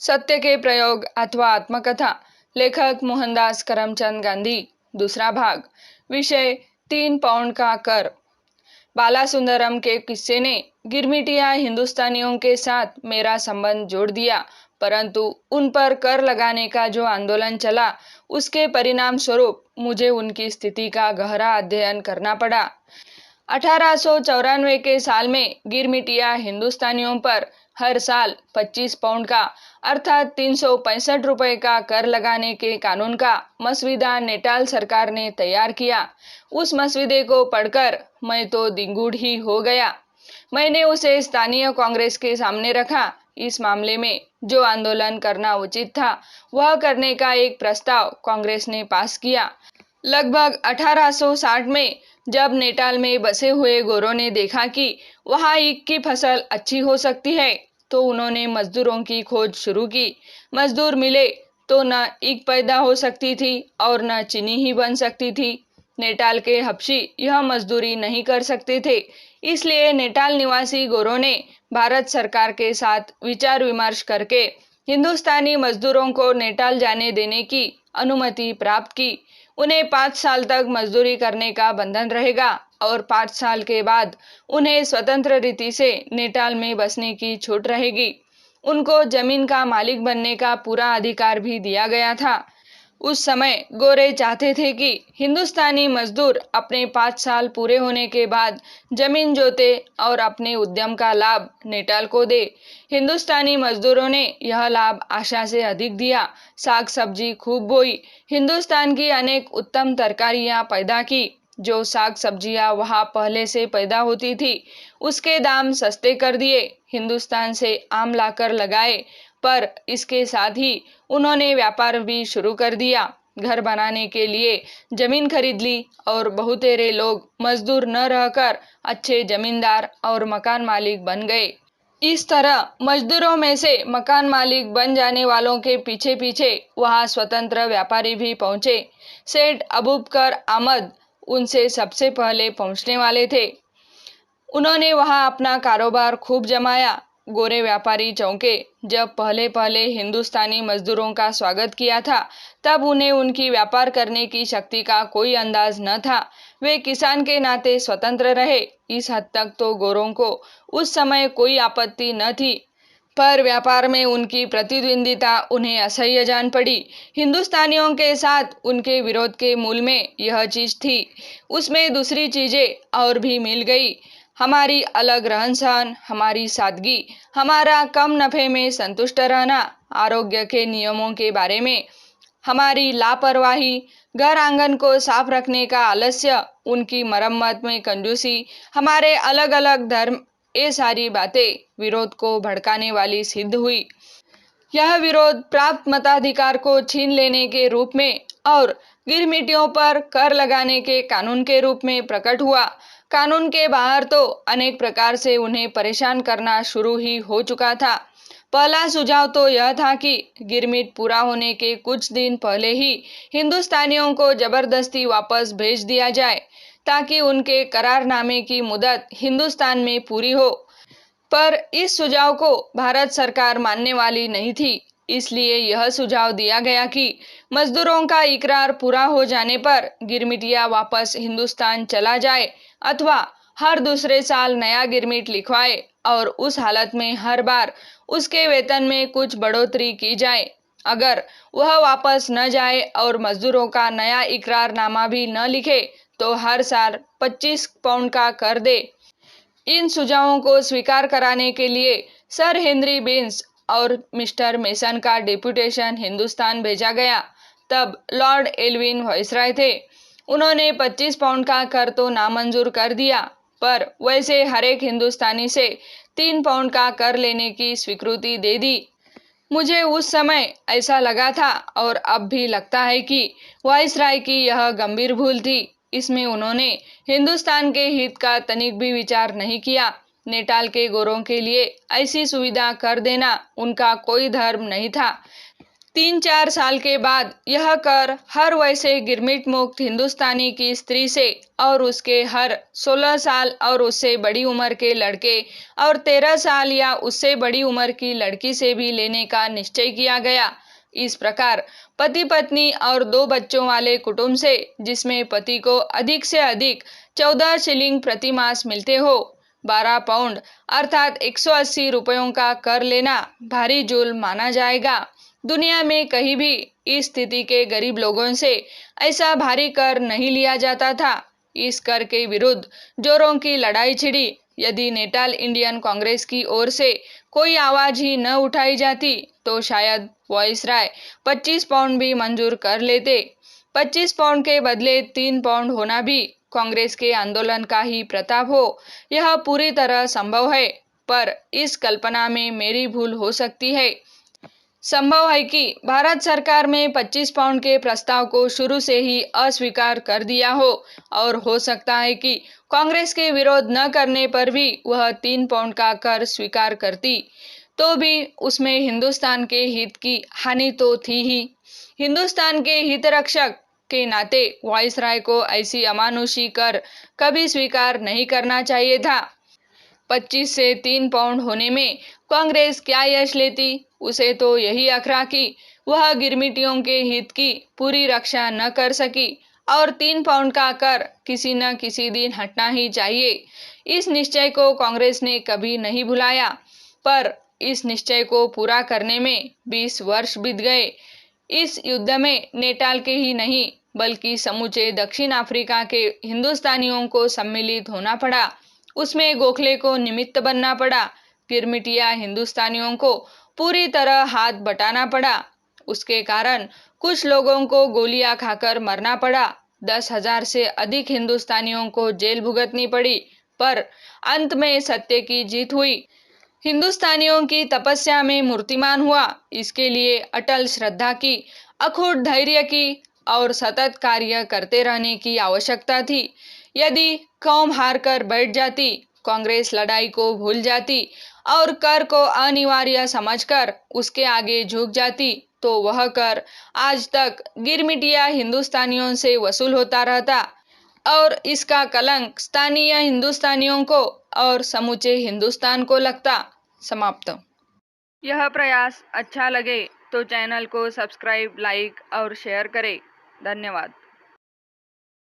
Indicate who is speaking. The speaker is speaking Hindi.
Speaker 1: सत्य के प्रयोग अथवा आत्मकथा। लेखक मोहनदास करमचंद गांधी। दूसरा भाग। विषय 3 पाउंड का कर। बालासुंदरम के किस्से ने गिरमिटिया हिंदुस्तानियों के साथ मेरा संबंध जोड़ दिया, परंतु उन पर कर लगाने का जो आंदोलन चला उसके परिणाम स्वरूप मुझे उनकी स्थिति का गहरा अध्ययन करना पड़ा। 1894 के साल में गिरमिटिया हिंदुस्तानियों पर हर साल 25 पाउंड का अर्थात 365 रुपए का कर लगाने के कानून का मसविदा नेटाल सरकार ने तैयार किया। उस मसविदे को पढ़कर मैं तो दिंगूढ़ ही हो गया। मैंने उसे स्थानीय कांग्रेस के सामने रखा। इस मामले में जो आंदोलन करना उचित था वह करने का एक प्रस्ताव कांग्रेस ने पास किया। लगभग 1860 में जब नेटाल में बसे हुए गोरों ने देखा कि वहां ईख की फसल अच्छी हो सकती है तो उन्होंने मजदूरों की खोज शुरू की। मजदूर मिले तो न ईख पैदा हो सकती थी और न चीनी ही बन सकती थी। नेटाल के हबशी यह मजदूरी नहीं कर सकते थे, इसलिए नेटाल निवासी गोरों ने भारत सरकार के साथ विचार विमर्श करके हिंदुस्तानी मजदूरों को नेटाल जाने देने की अनुमति प्राप्त की। उन्हें 5 साल तक मजदूरी करने का बंधन रहेगा और 5 साल के बाद उन्हें स्वतंत्र रीति से नेटाल में बसने की छूट रहेगी। उनको जमीन का मालिक बनने का पूरा अधिकार भी दिया गया था। उस समय गोरे चाहते थे कि हिंदुस्तानी मजदूर अपने 5 साल पूरे होने के बाद जमीन जोते और अपने उद्यम का लाभ नेटाल को दे। हिंदुस्तानी मजदूरों ने यह लाभ आशा से अधिक दिया। साग सब्जी खूब बोई। हिंदुस्तान की अनेक उत्तम तरकारियां पैदा की। जो साग सब्जियां वहां पहले से पैदा होती थी उसके दाम सस्ते कर दिए। हिंदुस्तान से आम लाकर लगाए, पर इसके साथ ही उन्होंने व्यापार भी शुरू कर दिया। घर बनाने के लिए जमीन खरीद ली और बहुतेरे लोग मजदूर न रहकर अच्छे जमींदार और मकान मालिक बन गए। इस तरह मजदूरों में से मकान मालिक बन जाने वालों के पीछे पीछे वहां स्वतंत्र व्यापारी भी पहुंचे। सेठ अबूबकर अहमद उनसे सबसे पहले पहुंचने वाले थे। उन्होंने वहां अपना कारोबार खूब जमाया। गोरे व्यापारी चौंके। जब पहले पहले हिंदुस्तानी मजदूरों का स्वागत किया था तब उन्हें उनकी व्यापार करने की शक्ति का कोई अंदाज न था। वे किसान के नाते स्वतंत्र रहे। इस हद तक तो गोरों को उस समय कोई आपत्ति न थी, पर व्यापार में उनकी प्रतिद्वंदिता उन्हें असह्य जान पड़ी। हिंदुस्तानियों के साथ उनके विरोध के मूल में यह चीज थी। उसमें दूसरी चीजें और भी मिल गई। हमारी अलग रहन सहन, हमारी सादगी, हमारा कम नफे में संतुष्ट रहना, आरोग्य के नियमों के बारे में हमारी लापरवाही, घर आंगन को साफ रखने का आलस्य, उनकी मरम्मत में कंजूसी, हमारे अलग अलग धर्म, ये सारी बातें विरोध को भड़काने वाली सिद्ध हुई। यह विरोध प्राप्त मताधिकार को छीन लेने के रूप में और गिरमिटियों पर कर लगाने के कानून के रूप में प्रकट हुआ। कानून के बाहर तो अनेक प्रकार से उन्हें परेशान करना शुरू ही हो चुका था। पहला सुझाव तो यह था कि गिरमिट पूरा होने के कुछ दिन पहले ही हिंदुस्तानियों को जबरदस्ती वापस भेज दिया जाए ताकि उनके करारनामे की मुदत हिंदुस्तान में पूरी हो। पर इस सुझाव को भारत सरकार मानने वाली नहीं थी, इसलिए यह सुझाव दिया गया कि मजदूरों का इकरार पूरा हो जाने पर गिरमिटिया वापस हिंदुस्तान चला जाए अथवा हर दूसरे साल नया गिरमिट लिखवाए और उस हालत में हर बार उसके वेतन में कुछ बढ़ोतरी की जाए। अगर वह वापस न जाए और मजदूरों का नया इकरारनामा भी न लिखे तो हर साल 25 पाउंड का कर दे। इन सुझावों को स्वीकार कराने के लिए सर हेनरी बीन्स और मिस्टर मेसन का डेपुटेशन हिंदुस्तान भेजा गया। तब लॉर्ड एल्विन वायसराय थे। उन्होंने 25 पाउंड का कर तो नामंजूर कर दिया, पर वैसे हरेक हिंदुस्तानी से 3 पाउंड का कर लेने की स्वीकृति दे दी। मुझे उस समय ऐसा लगा था और अब भी लगता है कि वायसराय की यह गंभीर भूल थी। इसमें उन्होंने हिंदुस्तान के हित का तनिक भी विचार नहीं किया। नेटाल के गोरों के लिए ऐसी सुविधा कर देना उनका कोई धर्म नहीं था। 3-4 साल के बाद यह कर हर वैसे गिरमिट मुक्त हिंदुस्तानी की स्त्री से और उसके हर 16 साल और उससे बड़ी उम्र के लड़के और 13 साल या उससे बड़ी उम्र की लड़की से भी लेने का निश्चय किया गया। इस प्रकार पति पत्नी और 2 बच्चों वाले कुटुंब से जिसमें पति को अधिक से अधिक 14 शिलिंग प्रति मास मिलते हो 12 पाउंड अर्थात 180 रुपयों का कर लेना भारी जुल्म माना जाएगा। दुनिया में कहीं भी इस स्थिति के गरीब लोगों से ऐसा भारी कर नहीं लिया जाता था। इस कर के विरुद्ध जोरों की लड़ाई छिड़ी। यदि नेटाल इंडियन कांग्रेस की ओर से कोई आवाज ही न उठाई जाती तो शायद वायसराय 25 पाउंड भी मंजूर कर लेते। 25 पाउंड के बदले 3 पाउंड होना भी कांग्रेस के आंदोलन का ही प्रताप हो, यह पूरी तरह संभव है। पर इस कल्पना में मेरी भूल हो सकती है। संभव है कि भारत सरकार में 25 पाउंड के प्रस्ताव को शुरू से ही अस्वीकार कर दिया और हो सकता है कि कांग्रेस के विरोध न करने पर भी वह 3 पाउंड का कर स्वीकार करती, तो भी उसमें हिंदुस्तान के हित की हानि तो थी ही। हिंदुस्तान के हित रक्षक के नाते वायसराय को ऐसी अमानुषी कर कभी स्वीकार नहीं करना चाहिए था। 25 से 3 पाउंड होने में कांग्रेस क्या यश लेती? उसे तो यही अखरा कि वह गिरमिटियों के हित की पूरी रक्षा न कर सकी और 3 पाउंड का कर किसी न किसी दिन हटना ही चाहिए। इस निश्चय को कांग्रेस ने कभी नहीं भुलाया, पर इस निश्चय को पूरा करने में 20 वर्ष बीत गए। इस युद्ध में नेटाल के ही नहीं बल्कि समूचे दक्षिण अफ्रीका के हिंदुस्तानियों को सम्मिलित होना पड़ा। उसमें गोखले को निमित्त बनना पड़ा। गिरमिटिया हिंदुस्तानियों को पूरी तरह हाथ बटाना पड़ा। उसके कारण कुछ लोगों को गोलियां खाकर मरना पड़ा। 10,000 से अधिक हिंदुस्तानियों को जेल भुगतनी पड़ी, पर अंत में सत्य की जीत हुई। हिंदुस्तानियों की तपस्या में मूर्तिमान हुआ। इसके लिए अटल श्रद्धा की, अखूट धैर्य की और सतत कार्य करते रहने की आवश्यकता थी। यदि कौम हार कर बैठ जाती, कांग्रेस लड़ाई को भूल जाती और कर को अनिवार्य समझकर उसके आगे झुक जाती, तो वह कर आज तक गिरमिटिया हिंदुस्तानियों से वसूल होता रहता और इसका कलंक स्थानीय हिंदुस्तानियों को और समूचे हिंदुस्तान को लगता। समाप्त। यह प्रयास अच्छा लगे तो चैनल को सब्सक्राइब, लाइक और शेयर करें। धन्यवाद।